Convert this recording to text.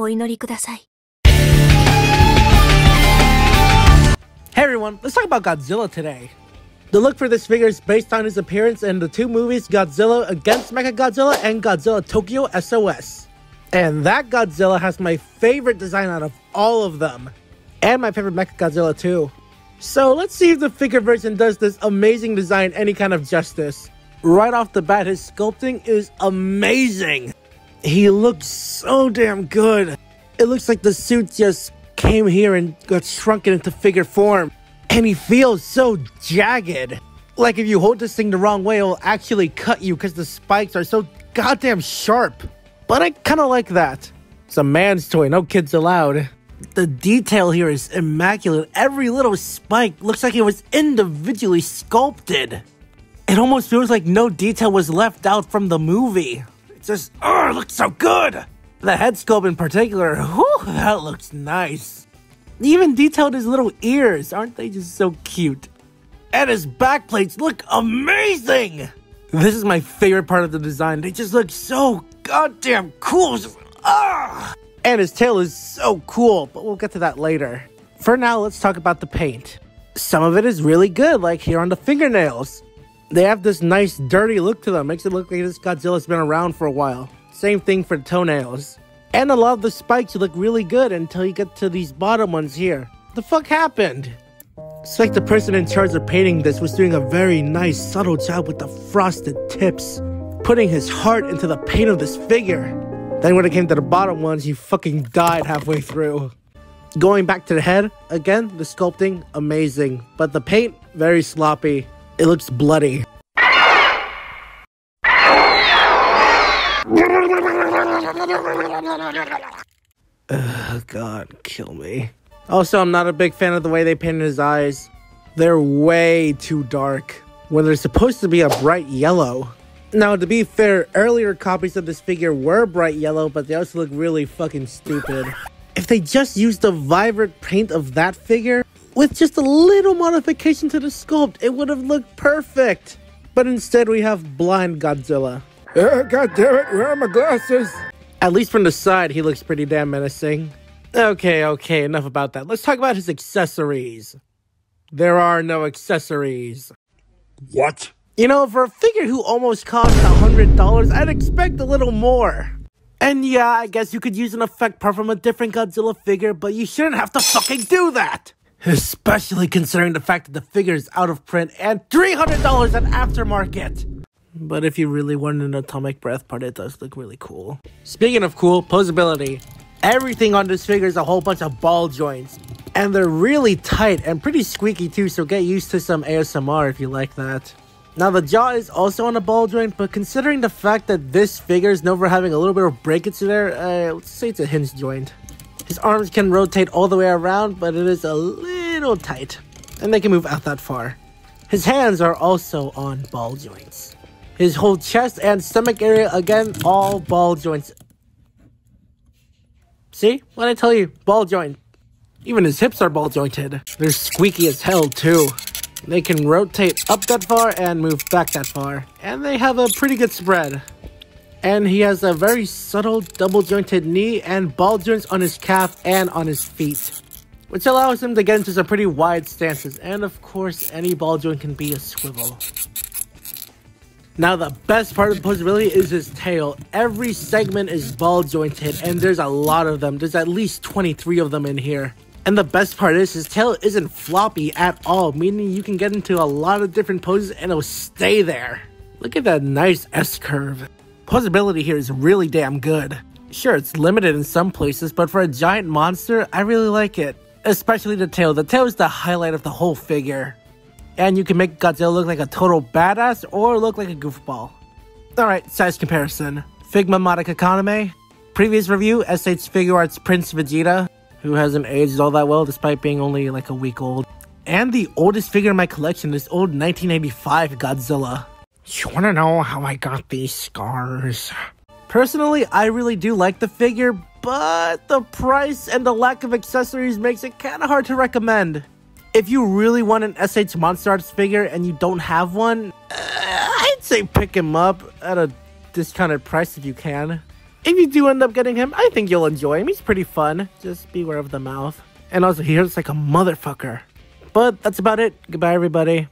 祈りください。 Hey everyone, let's talk about Godzilla today. The look for this figure is based on his appearance in the two movies Godzilla Against Mechagodzilla and Godzilla Tokyo SOS. And that Godzilla has my favorite design out of all of them. And my favorite Mechagodzilla too. So let's see if the figure version does this amazing design any kind of justice. Right off the bat, his sculpting is amazing. He looks so damn good. It looks like the suit just came here and got shrunken into figure form. And he feels so jagged. Like if you hold this thing the wrong way, it will actually cut you because the spikes are so goddamn sharp. But I kind of like that. It's a man's toy, no kids allowed. The detail here is immaculate. Every little spike looks like it was individually sculpted. It almost feels like no detail was left out from the movie. It just, it looks so good. The head sculpt in particular, whew, that looks nice. They even detailed his little ears, aren't they just so cute? And his back plates look amazing! This is my favorite part of the design. They just look so goddamn cool. And his tail is so cool, but we'll get to that later. For now, let's talk about the paint. Some of it is really good, like here on the fingernails. They have this nice dirty look to them. Makes it look like this Godzilla's been around for a while. Same thing for the toenails. And a lot of the spikes look really good until you get to these bottom ones here. What the fuck happened? It's like the person in charge of painting this was doing a very nice, subtle job with the frosted tips, putting his heart into the paint of this figure. Then when it came to the bottom ones, he fucking died halfway through. Going back to the head, again, the sculpting, amazing. But the paint, very sloppy. It looks bloody. God, kill me. Also, I'm not a big fan of the way they painted his eyes. They're way too dark when they're supposed to be a bright yellow. Now, to be fair, earlier copies of this figure were bright yellow, but they also look really fucking stupid. If they just used the vibrant paint of that figure, with just a little modification to the sculpt, it would have looked perfect. But instead, we have blind Godzilla. God damn it, where are my glasses? At least from the side, he looks pretty damn menacing. Okay, enough about that. Let's talk about his accessories. There are no accessories. What? You know, for a figure who almost cost $100, I'd expect a little more. And yeah, I guess you could use an effect part from a different Godzilla figure, but you shouldn't have to fucking do that! Especially considering the fact that the figure is out of print and $300 at aftermarket! But if you really want an atomic breath part, it does look really cool. Speaking of cool, posability. Everything on this figure is a whole bunch of ball joints. And they're really tight and pretty squeaky too, so get used to some ASMR if you like that. Now the jaw is also on a ball joint, but considering the fact that this figure is known for having a little bit of breakage there, let's say it's a hinge joint. His arms can rotate all the way around, but it is a little tight. And they can move out that far. His hands are also on ball joints. His whole chest and stomach area, again, all ball joints. See? What did I tell you? Ball joint. Even his hips are ball jointed. They're squeaky as hell, too. They can rotate up that far and move back that far. And they have a pretty good spread. And he has a very subtle double jointed knee and ball joints on his calf and on his feet, which allows him to get into some pretty wide stances. And of course, any ball joint can be a swivel. Now the best part of the posability is his tail. Every segment is ball jointed and there's a lot of them. There's at least 23 of them in here. And the best part is his tail isn't floppy at all, meaning you can get into a lot of different poses and it'll stay there. Look at that nice S-curve. Posability here is really damn good. Sure, it's limited in some places, but for a giant monster, I really like it. Especially the tail. The tail is the highlight of the whole figure. And you can make Godzilla look like a total badass or look like a goofball. Alright, size comparison. Figma Modic Economy. Previous review, SH Figuarts Prince Vegeta, who hasn't aged all that well despite being only like a week old. And the oldest figure in my collection, this old 1985 Godzilla. You wanna know how I got these scars? Personally, I really do like the figure, but the price and the lack of accessories makes it kinda hard to recommend. If you really want an SH MonsterArts figure and you don't have one, I'd say pick him up at a discounted price if you can. If you do end up getting him, I think you'll enjoy him. He's pretty fun. Just beware of the mouth. And also, he hurts like a motherfucker. But that's about it. Goodbye, everybody.